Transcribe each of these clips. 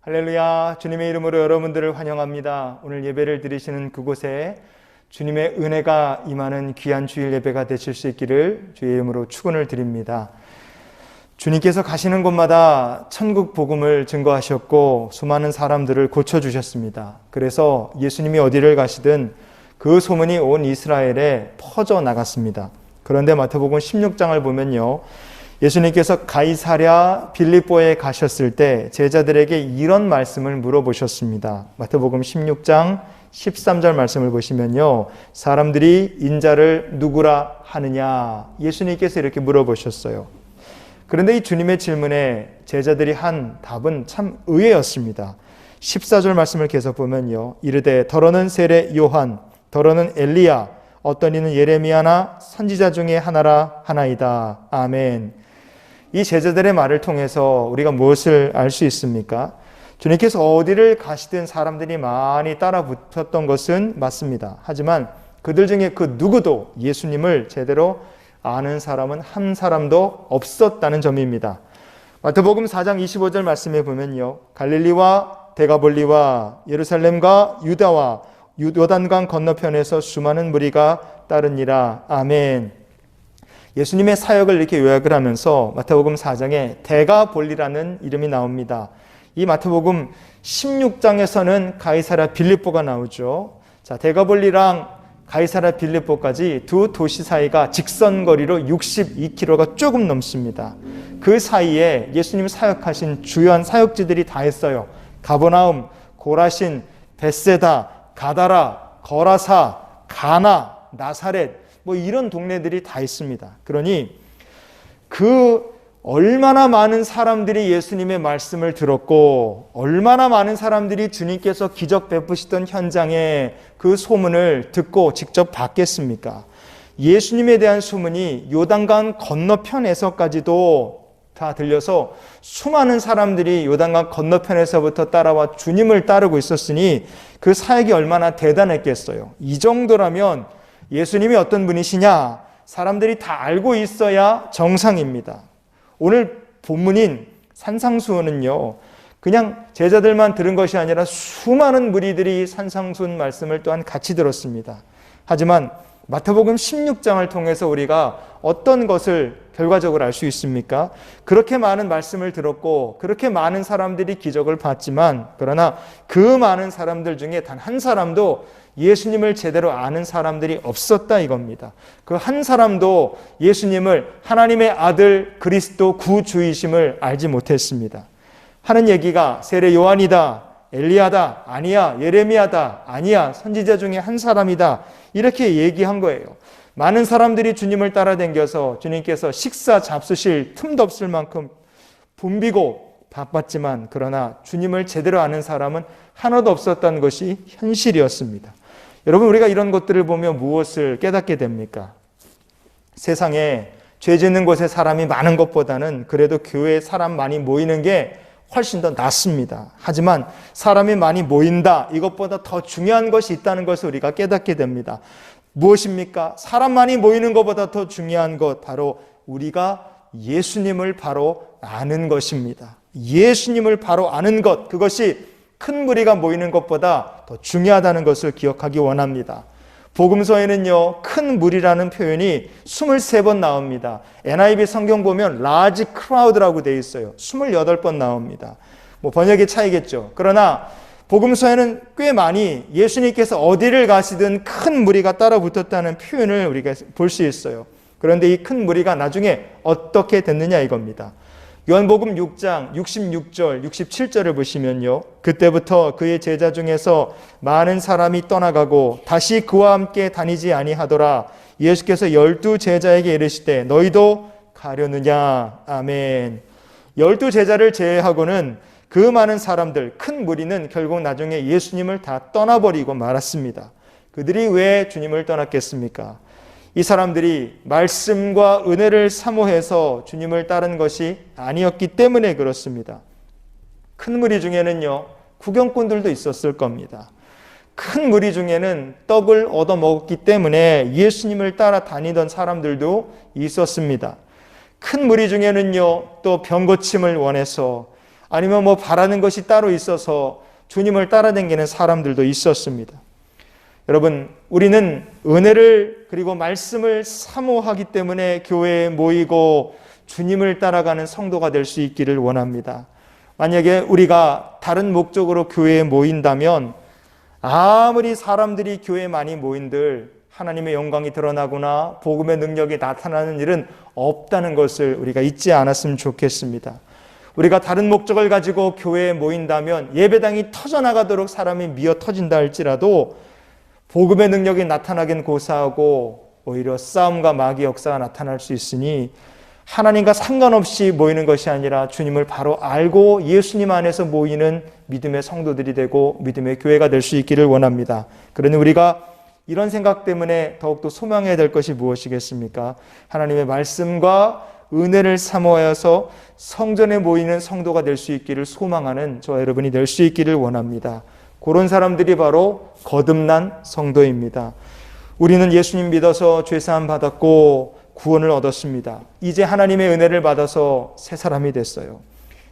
할렐루야, 주님의 이름으로 여러분들을 환영합니다. 오늘 예배를 드리시는 그곳에 주님의 은혜가 임하는 귀한 주일 예배가 되실 수 있기를 주의 이름으로 축원을 드립니다. 주님께서 가시는 곳마다 천국 복음을 증거하셨고 수많은 사람들을 고쳐주셨습니다. 그래서 예수님이 어디를 가시든 그 소문이 온 이스라엘에 퍼져나갔습니다. 그런데 마태복음 16장을 보면요, 예수님께서 가이사랴 빌립보에 가셨을 때 제자들에게 이런 말씀을 물어보셨습니다. 마태복음 16장 13절 말씀을 보시면요, 사람들이 인자를 누구라 하느냐, 예수님께서 이렇게 물어보셨어요. 그런데 이 주님의 질문에 제자들이 한 답은 참 의외였습니다. 14절 말씀을 계속 보면요, 이르되 더러는 세례 요한, 더러는 엘리야, 어떤 이는 예레미야나 선지자 중에 하나라 하나이다. 아멘. 이 제자들의 말을 통해서 우리가 무엇을 알 수 있습니까? 주님께서 어디를 가시든 사람들이 많이 따라 붙었던 것은 맞습니다. 하지만 그들 중에 그 누구도 예수님을 제대로 아는 사람은 한 사람도 없었다는 점입니다. 마태복음 4장 25절 말씀에 보면요, 갈릴리와 데가볼리와 예루살렘과 유다와 요단강 건너편에서 수많은 무리가 따르니라. 아멘. 예수님의 사역을 이렇게 요약을 하면서 마태복음 4장에 데가볼리라는 이름이 나옵니다. 이 마태복음 16장에서는 가이사랴 빌립보가 나오죠. 자, 데가볼리랑 가이사랴 빌립보까지 두 도시 사이가 직선거리로 62km가 조금 넘습니다. 그 사이에 예수님 사역하신 주요한 사역지들이 다 있어요. 가버나움, 고라신, 벳세다, 가다라, 거라사, 가나, 나사렛, 이런 동네들이 다 있습니다. 그러니 그 얼마나 많은 사람들이 예수님의 말씀을 들었고 얼마나 많은 사람들이 주님께서 기적 베푸시던 현장에 그 소문을 듣고 직접 받겠습니까? 예수님에 대한 소문이 요단강 건너편에서까지도 다 들려서 수많은 사람들이 요단강 건너편에서부터 따라와 주님을 따르고 있었으니 그 사역이 얼마나 대단했겠어요. 이 정도라면 예수님이 어떤 분이시냐, 사람들이 다 알고 있어야 정상입니다. 오늘 본문인 산상수훈은요, 그냥 제자들만 들은 것이 아니라 수많은 무리들이 산상수훈 말씀을 또한 같이 들었습니다. 하지만 마태복음 16장을 통해서 우리가 어떤 것을 결과적으로 알 수 있습니까? 그렇게 많은 말씀을 들었고 그렇게 많은 사람들이 기적을 봤지만, 그러나 그 많은 사람들 중에 단 한 사람도 예수님을 제대로 아는 사람들이 없었다 이겁니다. 그 한 사람도 예수님을 하나님의 아들 그리스도 구주이심을 알지 못했습니다. 하는 얘기가 세례 요한이다, 엘리야다, 아니야, 예레미야다, 아니야, 선지자 중에 한 사람이다, 이렇게 얘기한 거예요. 많은 사람들이 주님을 따라다녀서 주님께서 식사 잡수실 틈도 없을 만큼 붐비고 바빴지만, 그러나 주님을 제대로 아는 사람은 하나도 없었다는 것이 현실이었습니다. 여러분, 우리가 이런 것들을 보며 무엇을 깨닫게 됩니까? 세상에 죄 짓는 곳에 사람이 많은 것보다는 그래도 교회에 사람 많이 모이는 게 훨씬 더 낫습니다. 하지만 사람이 많이 모인다, 이것보다 더 중요한 것이 있다는 것을 우리가 깨닫게 됩니다. 무엇입니까? 사람 많이 모이는 것보다 더 중요한 것, 바로 우리가 예수님을 바로 아는 것입니다. 예수님을 바로 아는 것, 그것이 큰 무리가 모이는 것보다 더 중요하다는 것을 기억하기 원합니다. 복음서에는요, 큰 무리라는 표현이 23번 나옵니다. NIV 성경 보면 large crowd라고 되어 있어요. 28번 나옵니다. 번역의 차이겠죠. 그러나 복음서에는 꽤 많이 예수님께서 어디를 가시든 큰 무리가 따라 붙었다는 표현을 우리가 볼 수 있어요. 그런데 이 큰 무리가 나중에 어떻게 됐느냐 이겁니다. 요한복음 6장 66절 67절을 보시면요, 그때부터 그의 제자 중에서 많은 사람이 떠나가고 다시 그와 함께 다니지 아니하더라. 예수께서 12 제자에게 이르시되 너희도 가려느냐. 아멘. 12 제자를 제외하고는 그 많은 사람들, 큰 무리는 결국 나중에 예수님을 다 떠나버리고 말았습니다. 그들이 왜 주님을 떠났겠습니까? 이 사람들이 말씀과 은혜를 사모해서 주님을 따른 것이 아니었기 때문에 그렇습니다. 큰 무리 중에는요, 구경꾼들도 있었을 겁니다. 큰 무리 중에는 떡을 얻어먹었기 때문에 예수님을 따라 다니던 사람들도 있었습니다. 큰 무리 중에는요, 또 병고침을 원해서 아니면 뭐 바라는 것이 따로 있어서 주님을 따라다니는 사람들도 있었습니다. 여러분, 우리는 은혜를 그리고 말씀을 사모하기 때문에 교회에 모이고 주님을 따라가는 성도가 될 수 있기를 원합니다. 만약에 우리가 다른 목적으로 교회에 모인다면 아무리 사람들이 교회에 많이 모인들 하나님의 영광이 드러나거나 복음의 능력이 나타나는 일은 없다는 것을 우리가 잊지 않았으면 좋겠습니다. 우리가 다른 목적을 가지고 교회에 모인다면 예배당이 터져나가도록 사람이 미어 터진다 할지라도 복음의 능력이 나타나긴 고사하고 오히려 싸움과 마귀 역사가 나타날 수 있으니 하나님과 상관없이 모이는 것이 아니라 주님을 바로 알고 예수님 안에서 모이는 믿음의 성도들이 되고 믿음의 교회가 될 수 있기를 원합니다. 그러니 우리가 이런 생각 때문에 더욱더 소망해야 될 것이 무엇이겠습니까? 하나님의 말씀과 은혜를 사모하여서 성전에 모이는 성도가 될 수 있기를 소망하는 저와 여러분이 될 수 있기를 원합니다. 그런 사람들이 바로 거듭난 성도입니다. 우리는 예수님 믿어서 죄사함 받았고 구원을 얻었습니다. 이제 하나님의 은혜를 받아서 새 사람이 됐어요.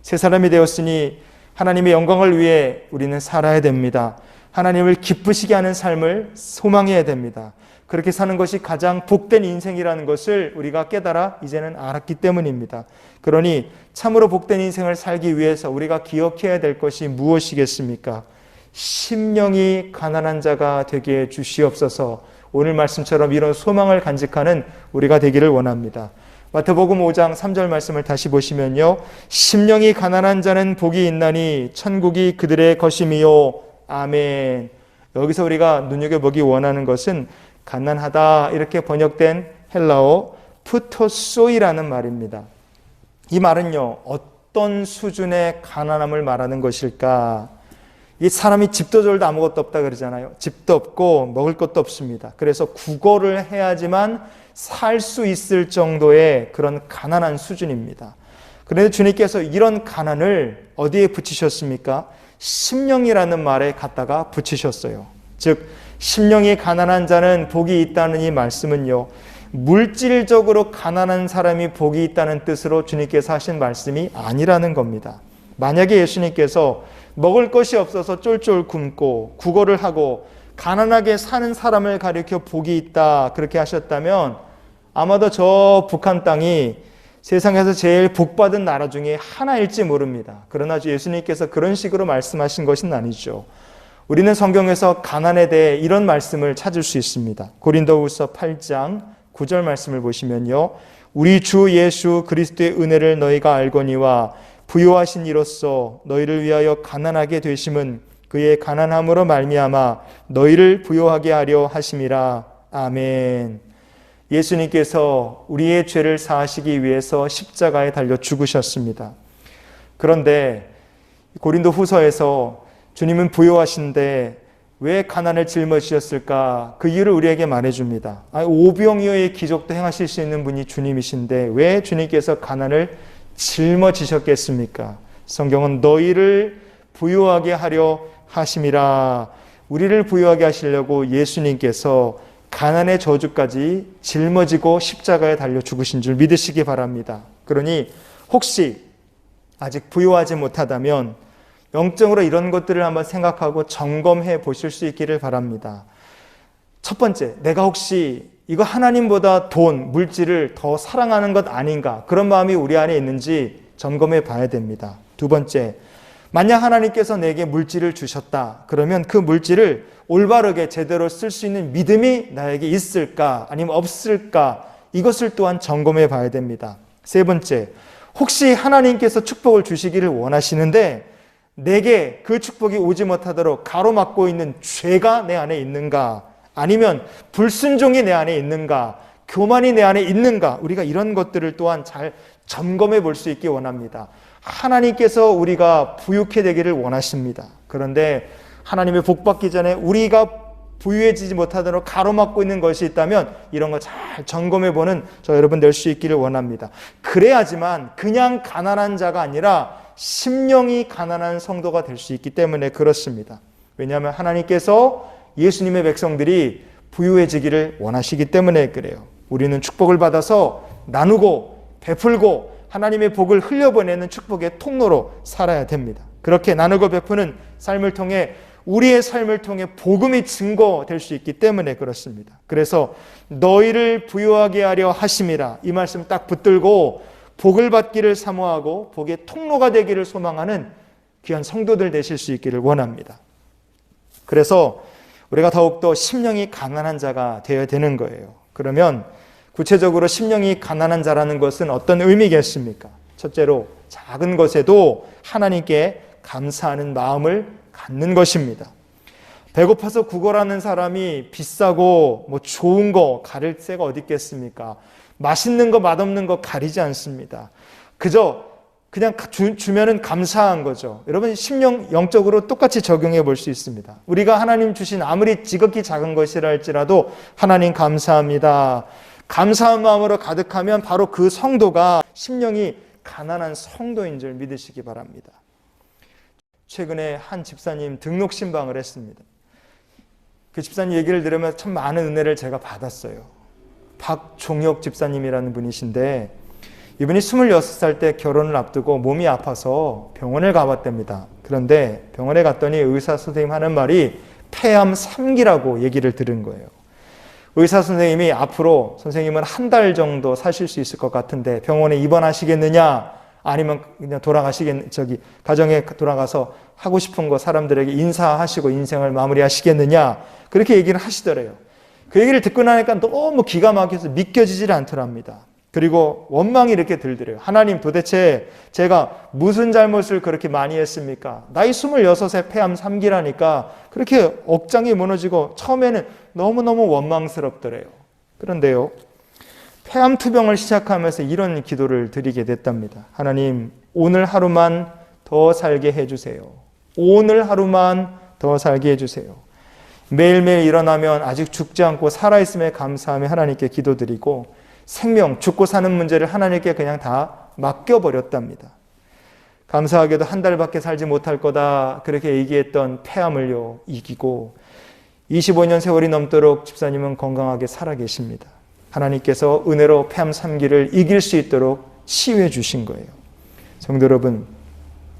새 사람이 되었으니 하나님의 영광을 위해 우리는 살아야 됩니다. 하나님을 기쁘시게 하는 삶을 소망해야 됩니다. 그렇게 사는 것이 가장 복된 인생이라는 것을 우리가 깨달아 이제는 알았기 때문입니다. 그러니 참으로 복된 인생을 살기 위해서 우리가 기억해야 될 것이 무엇이겠습니까? 심령이 가난한 자가 되게 해 주시옵소서. 오늘 말씀처럼 이런 소망을 간직하는 우리가 되기를 원합니다. 마태복음 5장 3절 말씀을 다시 보시면요, 심령이 가난한 자는 복이 있나니 천국이 그들의 것임이요. 아멘. 여기서 우리가 눈여겨보기 원하는 것은 가난하다 이렇게 번역된 헬라어 푸토소이라는 말입니다. 이 말은요, 어떤 수준의 가난함을 말하는 것일까? 이 사람이 집도 절도 아무것도 없다 그러잖아요. 집도 없고 먹을 것도 없습니다. 그래서 구걸을 해야지만 살 수 있을 정도의 그런 가난한 수준입니다. 그런데 주님께서 이런 가난을 어디에 붙이셨습니까? 심령이라는 말에 갖다가 붙이셨어요. 즉 심령이 가난한 자는 복이 있다는 이 말씀은요, 물질적으로 가난한 사람이 복이 있다는 뜻으로 주님께서 하신 말씀이 아니라는 겁니다. 만약에 예수님께서 먹을 것이 없어서 쫄쫄 굶고 구걸을 하고 가난하게 사는 사람을 가리켜 복이 있다 그렇게 하셨다면 아마도 저 북한 땅이 세상에서 제일 복받은 나라 중에 하나일지 모릅니다. 그러나 예수님께서 그런 식으로 말씀하신 것은 아니죠. 우리는 성경에서 가난에 대해 이런 말씀을 찾을 수 있습니다. 고린도후서 8장 9절 말씀을 보시면요, 우리 주 예수 그리스도의 은혜를 너희가 알거니와 부요하신 이로써 너희를 위하여 가난하게 되심은 그의 가난함으로 말미암아 너희를 부요하게 하려 하심이라. 아멘. 예수님께서 우리의 죄를 사하시기 위해서 십자가에 달려 죽으셨습니다. 그런데 고린도 후서에서 주님은 부요하신데 왜 가난을 짊어지셨을까? 그 이유를 우리에게 말해줍니다. 오병이어의 기적도 행하실 수 있는 분이 주님이신데 왜 주님께서 가난을 짊어지셨겠습니까? 성경은 너희를 부요하게 하려 하심이라. 우리를 부요하게 하시려고 예수님께서 가난의 저주까지 짊어지고 십자가에 달려 죽으신 줄 믿으시기 바랍니다. 그러니 혹시 아직 부요하지 못하다면 영적으로 이런 것들을 한번 생각하고 점검해 보실 수 있기를 바랍니다. 첫 번째, 내가 혹시 이거 하나님보다 돈, 물질을 더 사랑하는 것 아닌가, 그런 마음이 우리 안에 있는지 점검해 봐야 됩니다. 두 번째, 만약 하나님께서 내게 물질을 주셨다 그러면 그 물질을 올바르게 제대로 쓸 수 있는 믿음이 나에게 있을까 아니면 없을까, 이것을 또한 점검해 봐야 됩니다. 세 번째, 혹시 하나님께서 축복을 주시기를 원하시는데 내게 그 축복이 오지 못하도록 가로막고 있는 죄가 내 안에 있는가, 아니면 불순종이 내 안에 있는가, 교만이 내 안에 있는가, 우리가 이런 것들을 또한 잘 점검해 볼 수 있기 원합니다. 하나님께서 우리가 부유케 되기를 원하십니다. 그런데 하나님의 복 받기 전에 우리가 부유해지지 못하도록 가로막고 있는 것이 있다면 이런 거 잘 점검해 보는 저 여러분 될 수 있기를 원합니다. 그래야지만 그냥 가난한 자가 아니라 심령이 가난한 성도가 될 수 있기 때문에 그렇습니다. 왜냐하면 하나님께서 예수님의 백성들이 부유해지기를 원하시기 때문에 그래요. 우리는 축복을 받아서 나누고 베풀고 하나님의 복을 흘려보내는 축복의 통로로 살아야 됩니다. 그렇게 나누고 베푸는 삶을 통해 우리의 삶을 통해 복음이 증거될 수 있기 때문에 그렇습니다. 그래서 너희를 부유하게 하려 하심이라, 이 말씀 딱 붙들고 복을 받기를 사모하고 복의 통로가 되기를 소망하는 귀한 성도들 되실 수 있기를 원합니다. 그래서 우리가 더욱더 심령이 가난한 자가 되어야 되는 거예요. 그러면 구체적으로 심령이 가난한 자라는 것은 어떤 의미겠습니까? 첫째로 작은 것에도 하나님께 감사하는 마음을 갖는 것입니다. 배고파서 구걸하는 사람이 비싸고 좋은 거 가릴 새가 어디 있겠습니까? 맛있는 거 맛없는 거 가리지 않습니다. 그저 그냥 주면은 감사한 거죠. 여러분 심령 영적으로 똑같이 적용해 볼 수 있습니다. 우리가 하나님 주신 아무리 지극히 작은 것이라 할지라도 하나님 감사합니다. 감사한 마음으로 가득하면 바로 그 성도가 심령이 가난한 성도인 줄 믿으시기 바랍니다. 최근에 한 집사님 등록 신방을 했습니다. 그 집사님 얘기를 들으면 참 많은 은혜를 제가 받았어요. 박종혁 집사님이라는 분이신데 이분이 26살 때 결혼을 앞두고 몸이 아파서 병원을 가봤답니다. 그런데 병원에 갔더니 의사 선생님 하는 말이 폐암 3기라고 얘기를 들은 거예요. 의사 선생님이 앞으로 선생님은 한 달 정도 사실 수 있을 것 같은데 병원에 입원하시겠느냐, 아니면 그냥 가정에 돌아가서 하고 싶은 거 사람들에게 인사하시고 인생을 마무리하시겠느냐, 그렇게 얘기를 하시더래요. 그 얘기를 듣고 나니까 너무 기가 막혀서 믿겨지질 않더랍니다. 그리고 원망이 이렇게 들더래요. 하나님, 도대체 제가 무슨 잘못을 그렇게 많이 했습니까? 나이 26에 폐암 3기라니까 그렇게 억장이 무너지고 처음에는 너무너무 원망스럽더래요. 그런데요, 폐암 투병을 시작하면서 이런 기도를 드리게 됐답니다. 하나님, 오늘 하루만 더 살게 해주세요. 오늘 하루만 더 살게 해주세요. 매일매일 일어나면 아직 죽지 않고 살아있음에 감사하며 하나님께 기도드리고 생명, 죽고 사는 문제를 하나님께 그냥 다 맡겨버렸답니다. 감사하게도 한 달밖에 살지 못할 거다 그렇게 얘기했던 폐암을요 이기고 25년 세월이 넘도록 집사님은 건강하게 살아계십니다. 하나님께서 은혜로 폐암 3기를 이길 수 있도록 치유해 주신 거예요. 성도 여러분,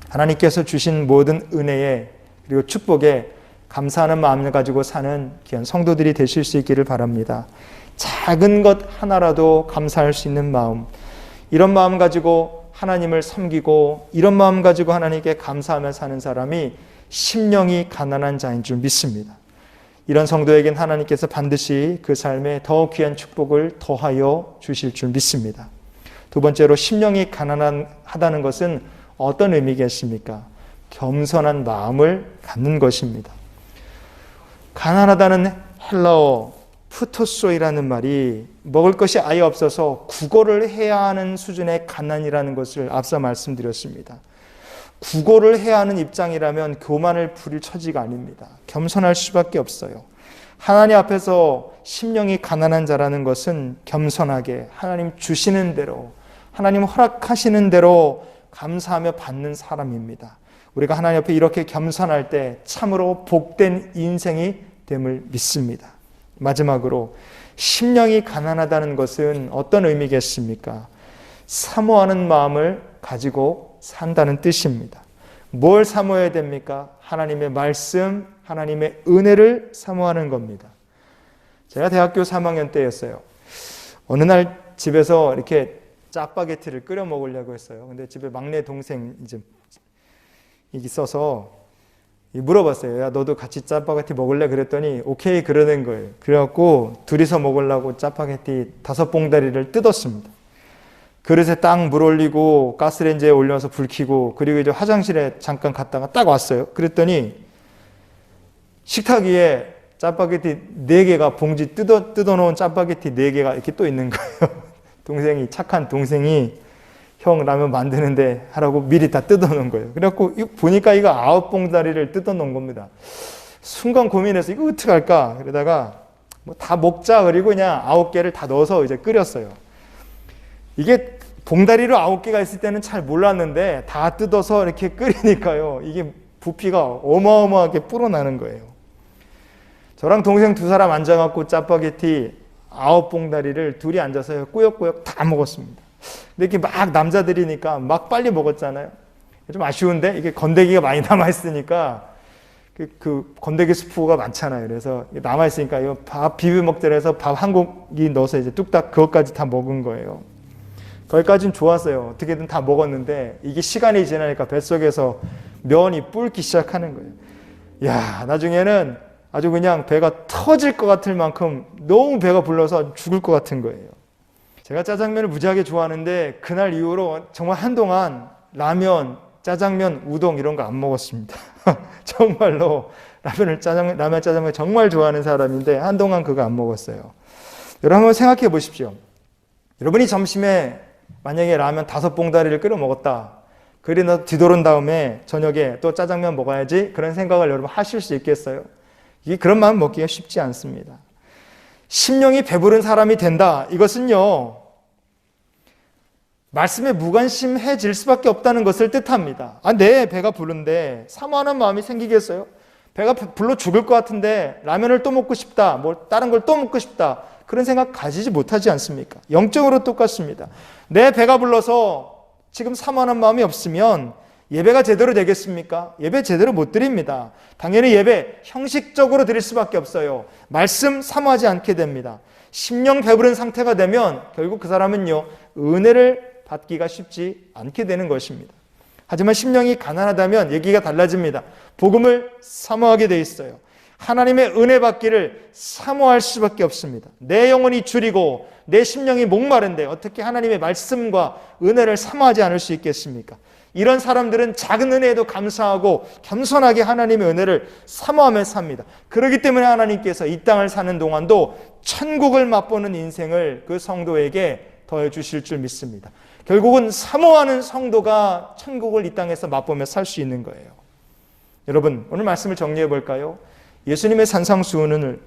하나님께서 주신 모든 은혜에 그리고 축복에 감사하는 마음을 가지고 사는 귀한 성도들이 되실 수 있기를 바랍니다. 작은 것 하나라도 감사할 수 있는 마음, 이런 마음 가지고 하나님을 섬기고 이런 마음 가지고 하나님께 감사하며 사는 사람이 심령이 가난한 자인 줄 믿습니다. 이런 성도에겐 하나님께서 반드시 그 삶에 더 귀한 축복을 더하여 주실 줄 믿습니다. 두 번째로, 심령이 가난하다는 것은 어떤 의미겠습니까? 겸손한 마음을 갖는 것입니다. 가난하다는 헬라어 푸토소이라는 말이 먹을 것이 아예 없어서 구걸을 해야 하는 수준의 가난이라는 것을 앞서 말씀드렸습니다. 구걸을 해야 하는 입장이라면 교만을 부릴 처지가 아닙니다. 겸손할 수밖에 없어요. 하나님 앞에서 심령이 가난한 자라는 것은 겸손하게 하나님 주시는 대로, 하나님 허락하시는 대로 감사하며 받는 사람입니다. 우리가 하나님 앞에 이렇게 겸손할 때 참으로 복된 인생이 됨을 믿습니다. 마지막으로, 심령이 가난하다는 것은 어떤 의미겠습니까? 사모하는 마음을 가지고 산다는 뜻입니다. 뭘 사모해야 됩니까? 하나님의 말씀, 하나님의 은혜를 사모하는 겁니다. 제가 대학교 3학년 때였어요. 어느 날 집에서 이렇게 짜파게티를 끓여 먹으려고 했어요. 근데 집에 막내 동생 이제 있어서 물어봤어요. 야, 너도 같이 짜파게티 먹을래? 그랬더니 오케이 그러는 거예요. 그래갖고 둘이서 먹으려고 짜파게티 5봉다리를 뜯었습니다. 그릇에 딱 물 올리고 가스레인지에 올려서 불 켜고, 그리고 이제 화장실에 잠깐 갔다가 딱 왔어요. 그랬더니 식탁 위에 짜파게티 4개가, 봉지 뜯어놓은 짜파게티 4개가 이렇게 또 있는 거예요. 착한 동생이 형 라면 만드는데 하라고 미리 다 뜯어놓은 거예요. 그래갖고 보니까 이거 9봉다리를 뜯어놓은 겁니다. 순간 고민해서 이거 어떡할까? 그러다가 다 먹자, 그리고 그냥 9개를 다 넣어서 이제 끓였어요. 이게 봉다리로 9개가 있을 때는 잘 몰랐는데 다 뜯어서 이렇게 끓이니까요, 이게 부피가 어마어마하게 불어나는 거예요. 저랑 동생 2사람 앉아갖고 짜파게티 9봉다리를 둘이 앉아서 꾸역꾸역 다 먹었습니다. 근데 이렇게 막 남자들이니까 막 빨리 먹었잖아요. 좀 아쉬운데 이게 건더기가 많이 남아있으니까 그 건더기 스프가 많잖아요. 그래서 남아있으니까 이거 밥 비벼 먹더라도 밥 한 공기 넣어서 이제 뚝딱 그것까지 다 먹은 거예요. 거기까지는 좋았어요. 어떻게든 다 먹었는데 이게 시간이 지나니까 뱃속에서 면이 불기 시작하는 거예요. 야, 나중에는 아주 그냥 배가 터질 것 같을 만큼 너무 배가 불러서 죽을 것 같은 거예요. 제가 짜장면을 무지하게 좋아하는데 그날 이후로 정말 한동안 라면, 짜장면, 우동 이런 거 안 먹었습니다. 정말로 라면, 짜장면 정말 좋아하는 사람인데 한동안 그거 안 먹었어요. 여러분 한번 생각해 보십시오. 여러분이 점심에 만약에 라면 5봉다리를 끓여 먹었다. 그러나 뒤돌은 다음에 저녁에 또 짜장면 먹어야지 그런 생각을 여러분 하실 수 있겠어요? 이게 그런 마음 먹기가 쉽지 않습니다. 심령이 배부른 사람이 된다. 이것은요, 말씀에 무관심해질 수밖에 없다는 것을 뜻합니다. 내 배가 부른데 사모하는 마음이 생기겠어요? 배가 불러 죽을 것 같은데 라면을 또 먹고 싶다, 뭐 다른 걸 또 먹고 싶다, 그런 생각 가지지 못하지 않습니까? 영적으로 똑같습니다. 내 배가 불러서 지금 사모하는 마음이 없으면 예배가 제대로 되겠습니까? 예배 제대로 못 드립니다. 당연히 예배 형식적으로 드릴 수밖에 없어요. 말씀 사모하지 않게 됩니다. 심령 배부른 상태가 되면 결국 그 사람은요, 은혜를 받기가 쉽지 않게 되는 것입니다. 하지만 심령이 가난하다면 얘기가 달라집니다. 복음을 사모하게 돼 있어요. 하나님의 은혜 받기를 사모할 수밖에 없습니다. 내 영혼이 줄이고 내 심령이 목마른데 어떻게 하나님의 말씀과 은혜를 사모하지 않을 수 있겠습니까? 이런 사람들은 작은 은혜에도 감사하고 겸손하게 하나님의 은혜를 사모하며 삽니다. 그렇기 때문에 하나님께서 이 땅을 사는 동안도 천국을 맛보는 인생을 그 성도에게 더해 주실 줄 믿습니다. 결국은 사모하는 성도가 천국을 이 땅에서 맛보며 살 수 있는 거예요. 여러분, 오늘 말씀을 정리해 볼까요? 예수님의 산상수훈은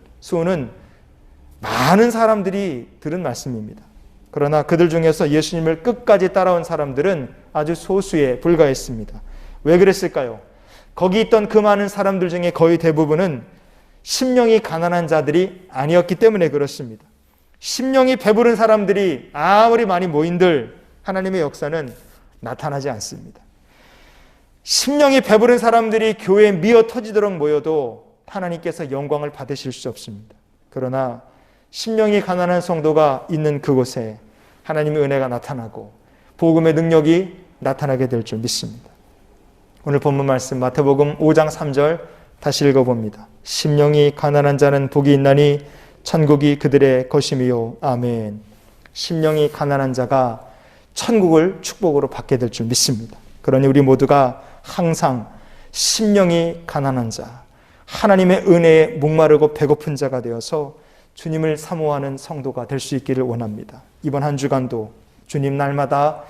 많은 사람들이 들은 말씀입니다. 그러나 그들 중에서 예수님을 끝까지 따라온 사람들은 아주 소수에 불과했습니다. 왜 그랬을까요? 거기 있던 그 많은 사람들 중에 거의 대부분은 심령이 가난한 자들이 아니었기 때문에 그렇습니다. 심령이 배부른 사람들이 아무리 많이 모인들 하나님의 역사는 나타나지 않습니다. 심령이 배부른 사람들이 교회에 미어 터지도록 모여도 하나님께서 영광을 받으실 수 없습니다. 그러나 심령이 가난한 성도가 있는 그곳에 하나님의 은혜가 나타나고 복음의 능력이 나타나게 될 줄 믿습니다. 오늘 본문 말씀 마태복음 5장 3절 다시 읽어봅니다. 심령이 가난한 자는 복이 있나니 천국이 그들의 것임이요. 아멘. 심령이 가난한 자가 천국을 축복으로 받게 될 줄 믿습니다. 그러니 우리 모두가 항상 심령이 가난한 자, 하나님의 은혜에 목마르고 배고픈 자가 되어서 주님을 사모하는 성도가 될 수 있기를 원합니다. 이번 한 주간도 주님 날마다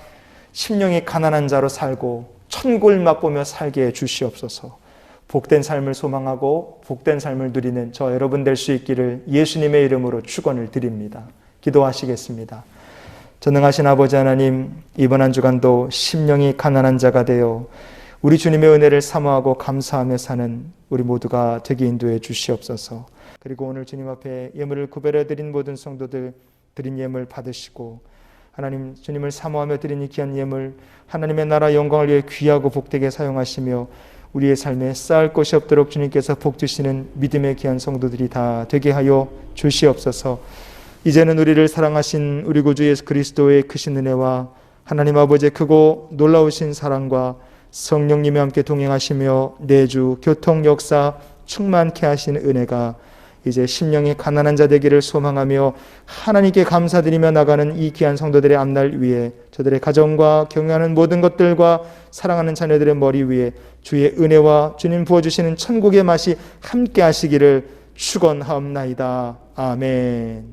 심령이 가난한 자로 살고 천국을 맛보며 살게 해 주시옵소서. 복된 삶을 소망하고 복된 삶을 누리는 저 여러분 될 수 있기를 예수님의 이름으로 축원을 드립니다. 기도하시겠습니다. 전능하신 아버지 하나님, 이번 한 주간도 심령이 가난한 자가 되어 우리 주님의 은혜를 사모하고 감사하며 사는 우리 모두가 되게 인도해 주시옵소서. 그리고 오늘 주님 앞에 예물을 구별해 드린 모든 성도들 드린 예물 받으시고 하나님 주님을 사모하며 드린 이 귀한 예물 하나님의 나라 영광을 위해 귀하고 복되게 사용하시며 우리의 삶에 쌓을 것이 없도록 주님께서 복 주시는 믿음의 귀한 성도들이 다 되게 하여 주시옵소서. 이제는 우리를 사랑하신 우리 구주 예수 그리스도의 크신 은혜와 하나님 아버지의 크고 놀라우신 사랑과 성령님이 함께 동행하시며 내주 교통 역사 충만케 하신 은혜가 이제 심령이 가난한 자 되기를 소망하며 하나님께 감사드리며 나가는 이 귀한 성도들의 앞날 위에 저들의 가정과 경영하는 모든 것들과 사랑하는 자녀들의 머리 위에 주의 은혜와 주님 부어주시는 천국의 맛이 함께 하시기를 축원하옵나이다. 아멘.